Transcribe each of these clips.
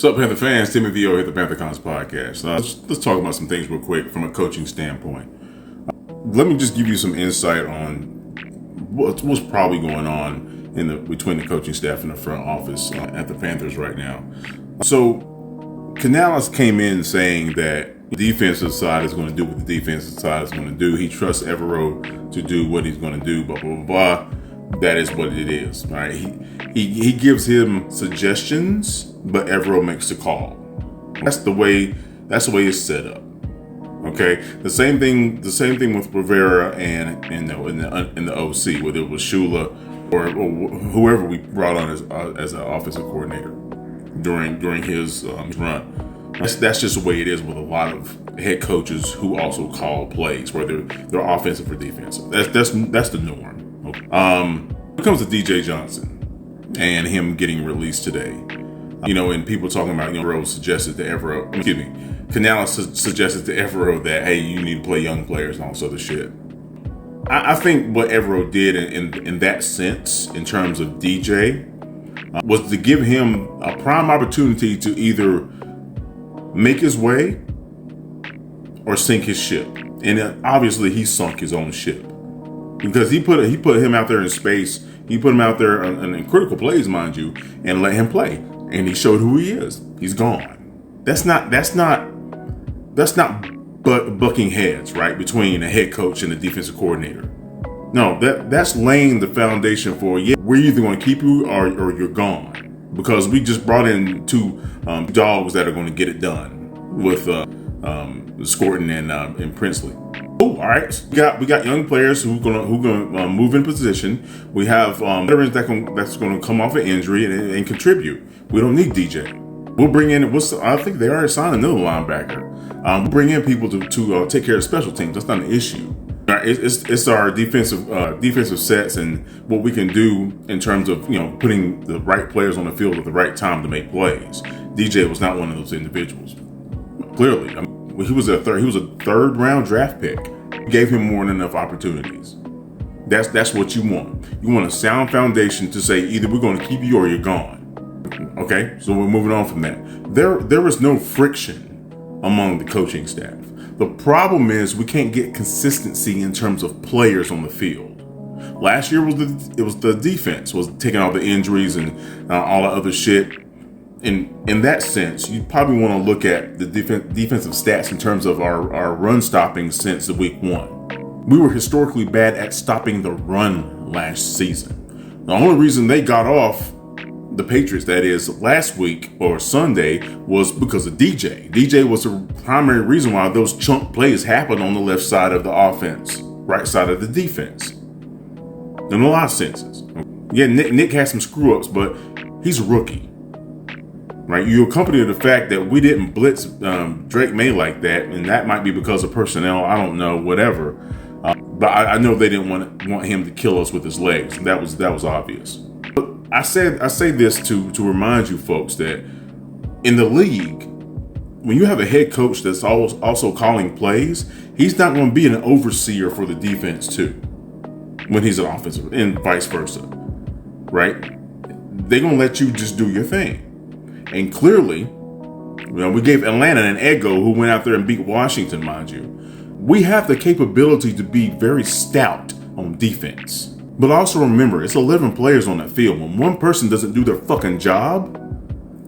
What's up, Panther fans? Timothy here at the Panther Comms Podcast. Let's talk about some things real quick from a coaching standpoint. Let me just give you some insight on what's probably going on between the coaching staff and the front office at the Panthers right now. So, Canales came in saying that the defensive side is going to do what the defensive side is going to do. He trusts Evero to do what he's going to do, blah, blah, blah, blah. That is what it is, right? He gives him suggestions, but Evero makes the call. That's the way it's set up. Okay, the same thing with Rivera and in the OC, whether it was Shula or whoever we brought on as an offensive coordinator during his run. That's just the way it is with a lot of head coaches who also call plays, whether they're offensive or defensive. That's the norm. Okay. When it comes to DJ Johnson and him getting released today, and people talking about, Canales suggested to Evero that, hey, you need to play young players and all this other shit. I think what Evero did in that sense, in terms of DJ, was to give him a prime opportunity to either make his way or sink his ship. And obviously he sunk his own ship, because he put him out there in space. He put him out there in critical plays, mind you, and let him play. And he showed who he is. He's gone. That's not bucking heads, right, between a head coach and a defensive coordinator. No, that's laying the foundation for, we're either going to keep you or you're gone, because we just brought in two dogs that are going to get it done with Scorton and Princely. Oh, all right. We got young players who gonna move in position. We have veterans that's gonna come off an injury and contribute. We don't need DJ. We'll bring in I think they already signed another linebacker. We'll bring in people to take care of special teams. That's not an issue. It's our defensive sets and what we can do in terms of putting the right players on the field at the right time to make plays. DJ was not one of those individuals. Clearly, he was a third round draft pick. Gave him more than enough opportunities. That's what you want. You want a sound foundation to say either we're going to keep you or you're gone. Okay, so we're moving on from that. There is no friction among the coaching staff. The problem is we can't get consistency in terms of players on the field. Last year it was the defense was taking all the injuries and all the other shit. In that sense, you probably want to look at the defensive stats in terms of our run stopping since the week 1. We were historically bad at stopping the run last season. The only reason they got off, the Patriots, that is, last week or Sunday, was because of DJ. DJ was the primary reason why those chunk plays happened on the left side of the offense, right side of the defense. In a lot of senses. Yeah, Nick had some screw ups, but he's a rookie. Right, you accompany the fact that we didn't blitz Drake May like that, and that might be because of personnel. I don't know, whatever. But I know they didn't want him to kill us with his legs. That was obvious. But I say this to remind you folks that in the league, when you have a head coach that's also calling plays, he's not going to be an overseer for the defense too. When he's an offensive, and vice versa, right? They're going to let you just do your thing. And clearly, we gave Atlanta an ego who went out there and beat Washington, mind you. We have the capability to be very stout on defense. But also remember, it's 11 players on that field. When one person doesn't do their fucking job,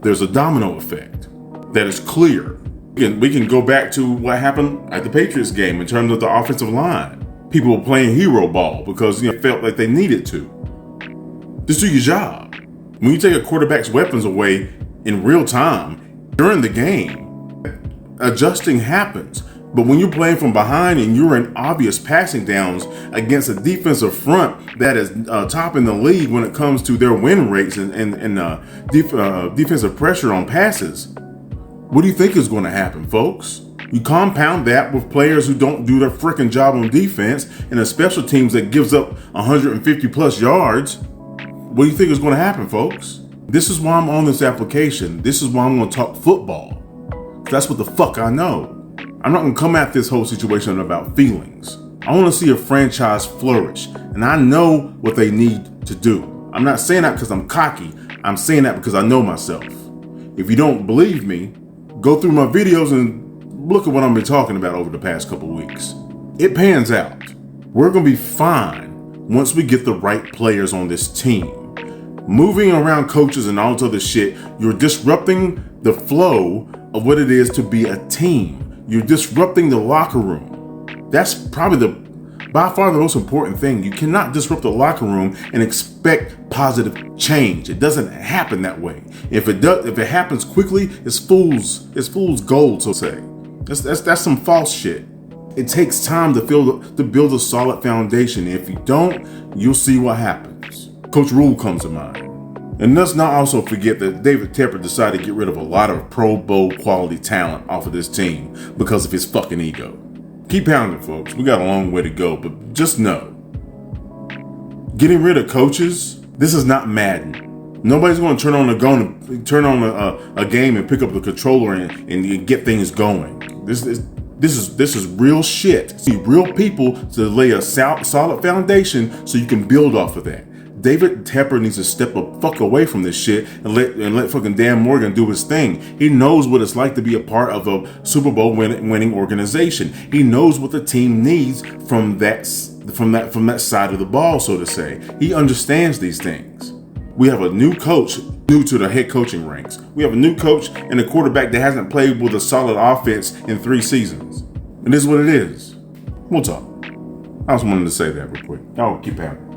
there's a domino effect that is clear. We can go back to what happened at the Patriots game in terms of the offensive line. People were playing hero ball because they felt like they needed to. Just do your job. When you take a quarterback's weapons away in real time during the game, adjusting happens. But when you're playing from behind and you're in obvious passing downs against a defensive front that is top in the league when it comes to their win rates and defensive pressure on passes, what do you think is going to happen, folks? You compound that with players who don't do their freaking job on defense and a special teams that gives up 150 plus yards. What do you think is going to happen, folks? This is why I'm on this application. This is why I'm going to talk football. That's what the fuck I know. I'm not going to come at this whole situation about feelings. I want to see a franchise flourish, and I know what they need to do. I'm not saying that because I'm cocky. I'm saying that because I know myself. If you don't believe me, go through my videos and look at what I've been talking about over the past couple weeks. It pans out. We're going to be fine once we get the right players on this team. Moving around coaches and all this other shit, you're disrupting the flow of what it is to be a team. You're disrupting the locker room. That's probably by far the most important thing. You cannot disrupt the locker room and expect positive change. It doesn't happen that way. If it happens quickly, it's fool's gold, so to say. That's some false shit. It takes time to build a solid foundation. If you don't, you'll see what happens. Coach Rule comes to mind. And let's not also forget that David Tepper decided to get rid of a lot of Pro Bowl quality talent off of this team because of his fucking ego. Keep pounding, folks. We got a long way to go, but just know, getting rid of coaches, this is not Madden. Nobody's going to turn on a game and pick up the controller and get things going. This is real shit. See, real people to lay a solid foundation so you can build off of that. David Tepper needs to step the fuck away from this shit and let fucking Dan Morgan do his thing. He knows what it's like to be a part of a Super Bowl winning organization. He knows what the team needs from that side of the ball, so to say. He understands these things. We have a new coach, new to the head coaching ranks. We have a new coach and a quarterback that hasn't played with a solid offense in 3 seasons. And this is what it is. We'll talk. I just wanted to say that real quick. Y'all keep having.